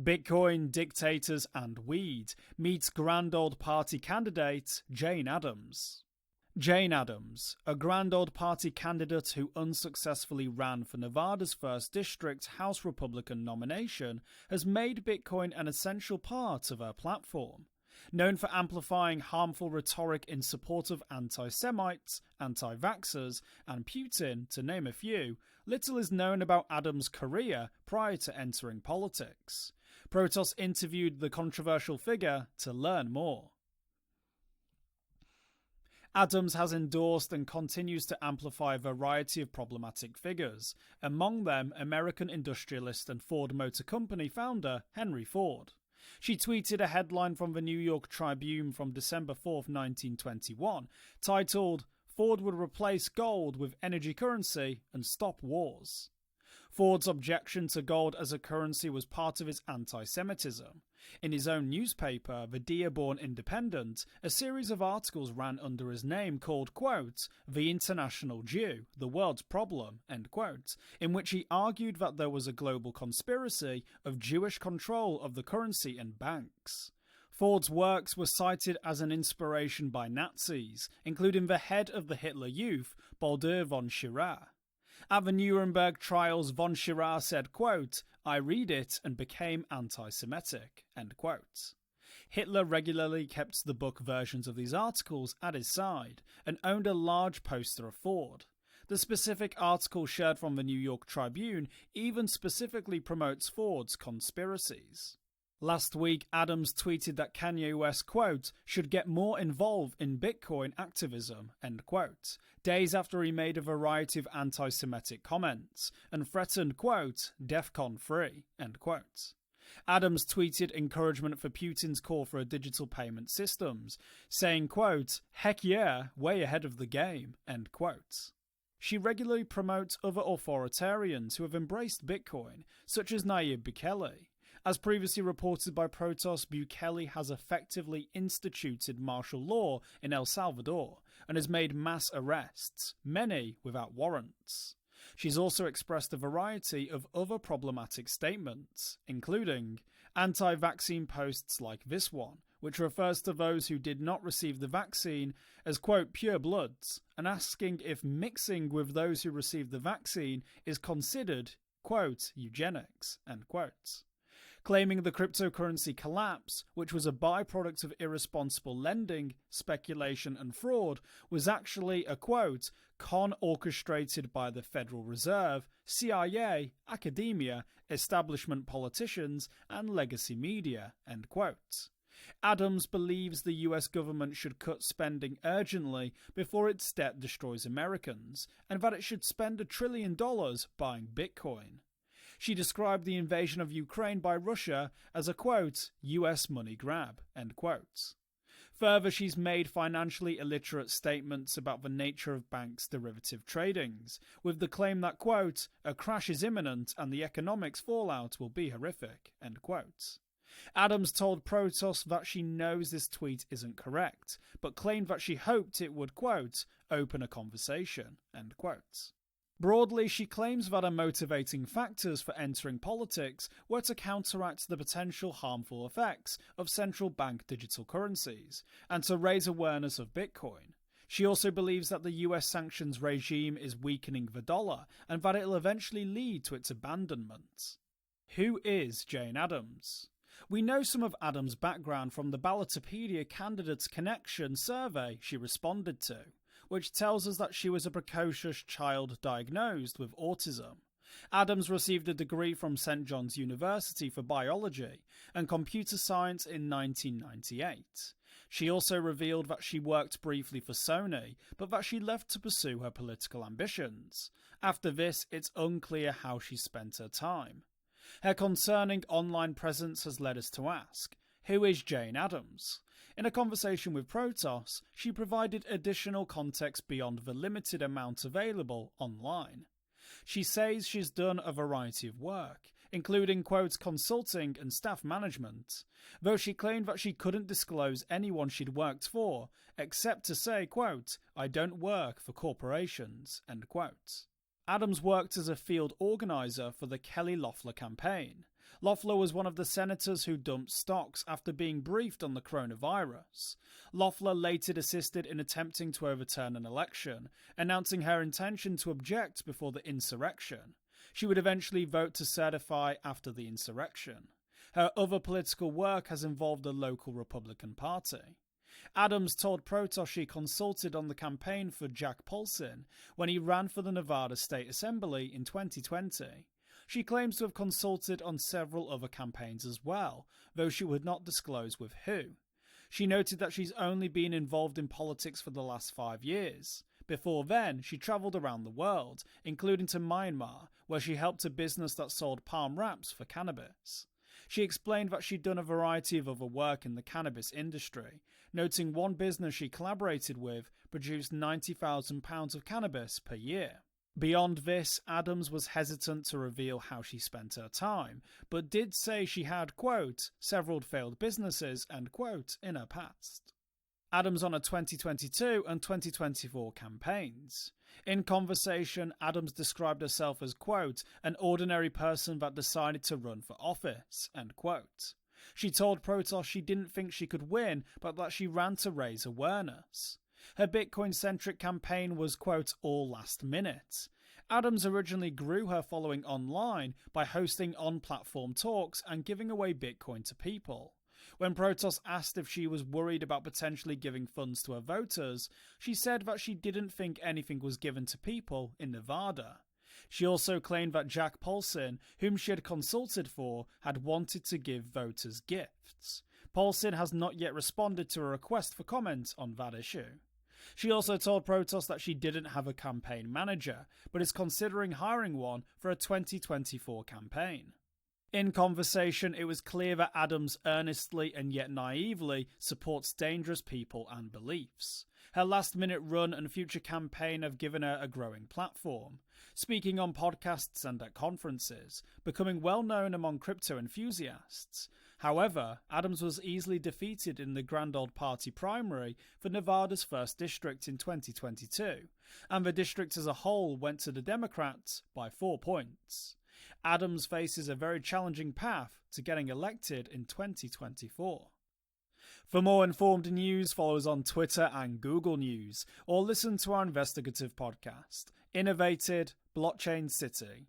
Bitcoin, Dictators and Weed meets Grand Old Party candidate Jane Addams. Jane Addams, a Grand Old Party candidate who unsuccessfully ran for Nevada's 1st District House Republican nomination, has made Bitcoin an essential part of her platform. Known for amplifying harmful rhetoric in support of anti-Semites, anti-vaxxers, and Putin, to name a few, little is known about Addams' career prior to entering politics. Protos interviewed the controversial figure to learn more. Addams has endorsed and continues to amplify a variety of problematic figures, among them American industrialist and Ford Motor Company founder Henry Ford. She tweeted a headline from the New York Tribune from December 4, 1921, titled, "Ford would replace gold with energy currency and stop wars." Ford's objection to gold as a currency was part of his anti-Semitism. In his own newspaper, the Dearborn Independent, a series of articles ran under his name called, quote, "The International Jew, the World's Problem," end quote, in which he argued that there was a global conspiracy of Jewish control of the currency and banks. Ford's works were cited as an inspiration by Nazis, including the head of the Hitler Youth, Baldur von Schirach. At the Nuremberg trials, von Schirach said, quote, "I read it and became anti-Semitic," end quote. Hitler regularly kept the book versions of these articles at his side and owned a large poster of Ford. The specific article shared from the New York Tribune even specifically promotes Ford's conspiracies. Last week, Addams tweeted that Kanye West, quote, "should get more involved in Bitcoin activism," end quote, days after he made a variety of anti-Semitic comments and threatened, quote, "DEFCON 3," end quote. Addams tweeted encouragement for Putin's call for a digital payment systems, saying, quote, "Heck yeah, way ahead of the game," end quote. She regularly promotes other authoritarians who have embraced Bitcoin, such as Nayib Bukele. As previously reported by Protos, Bukele has effectively instituted martial law in El Salvador and has made mass arrests, many without warrants. She's also expressed a variety of other problematic statements, including anti-vaccine posts like this one, which refers to those who did not receive the vaccine as, quote, "pure bloods," and asking if mixing with those who received the vaccine is considered, quote, "eugenics," end quote. Claiming the cryptocurrency collapse, which was a byproduct of irresponsible lending, speculation and fraud, was actually a, quote, "con orchestrated by the Federal Reserve, CIA, academia, establishment politicians, and legacy media," end quote. Addams believes the US government should cut spending urgently before its debt destroys Americans, and that it should spend $1 trillion buying Bitcoin. She described the invasion of Ukraine by Russia as a, quote, "US money grab," end quote. Further, she's made financially illiterate statements about the nature of banks' derivative tradings, with the claim that, quote, "a crash is imminent and the economics fallout will be horrific," end quote. Addams told Protos that she knows this tweet isn't correct, but claimed that she hoped it would, quote, "open a conversation," end quote. Broadly, she claims that her motivating factors for entering politics were to counteract the potential harmful effects of central bank digital currencies and to raise awareness of Bitcoin. She also believes that the US sanctions regime is weakening the dollar and that it will eventually lead to its abandonment. Who is Jane Addams? We know some of Addams' background from the Ballotopedia Candidates Connection survey she responded to, which tells us that she was a precocious child diagnosed with autism. Addams received a degree from St. John's University for biology and computer science in 1998. She also revealed that she worked briefly for Sony, but that she left to pursue her political ambitions. After this, it's unclear how she spent her time. Her concerning online presence has led us to ask, who is Jane Addams? In a conversation with Protos, she provided additional context beyond the limited amount available online. She says she's done a variety of work, including, quote, consulting and staff management, though she claimed that she couldn't disclose anyone she'd worked for, except to say, quote, "I don't work for corporations," end quote. Addams worked as a field organiser for the Kelly Loeffler campaign. Loeffler was one of the senators who dumped stocks after being briefed on the coronavirus. Loeffler later assisted in attempting to overturn an election, announcing her intention to object before the insurrection. She would eventually vote to certify after the insurrection. Her other political work has involved the local Republican Party. Adams told Protos she consulted on the campaign for Jack Paulson when he ran for the Nevada State Assembly in 2020. She claims to have consulted on several other campaigns as well, though she would not disclose with who. She noted that she's only been involved in politics for the last 5 years. Before then, she travelled around the world, including to Myanmar, where she helped a business that sold palm wraps for cannabis. She explained that she'd done a variety of other work in the cannabis industry, noting one business she collaborated with produced £90,000 of cannabis per year. Beyond this, Adams was hesitant to reveal how she spent her time, but did say she had, quote, several failed businesses, end quote, in her past. Adams on her 2022 and 2024 campaigns. In conversation, Adams described herself as, quote, an ordinary person that decided to run for office, end quote. She told Protos she didn't think she could win, but that she ran to raise awareness. Her Bitcoin-centric campaign was, quote, all last minute. Adams originally grew her following online by hosting on-platform talks and giving away Bitcoin to people. When Protos asked if she was worried about potentially giving funds to her voters, she said that she didn't think anything was given to people in Nevada. She also claimed that Jack Paulson, whom she had consulted for, had wanted to give voters gifts. Paulson has not yet responded to a request for comment on that issue. She also told Protos that she didn't have a campaign manager, but is considering hiring one for a 2024 campaign. In conversation, it was clear that Adams earnestly and yet naively supports dangerous people and beliefs. Her last-minute run and future campaign have given her a growing platform, speaking on podcasts and at conferences, becoming well-known among crypto enthusiasts. However, Adams was easily defeated in the Grand Old Party primary for Nevada's 1st District in 2022, and the district as a whole went to the Democrats by 4 points. Adams faces a very challenging path to getting elected in 2024. For more informed news, follow us on Twitter and Google News, or listen to our investigative podcast, Innovated Blockchain City.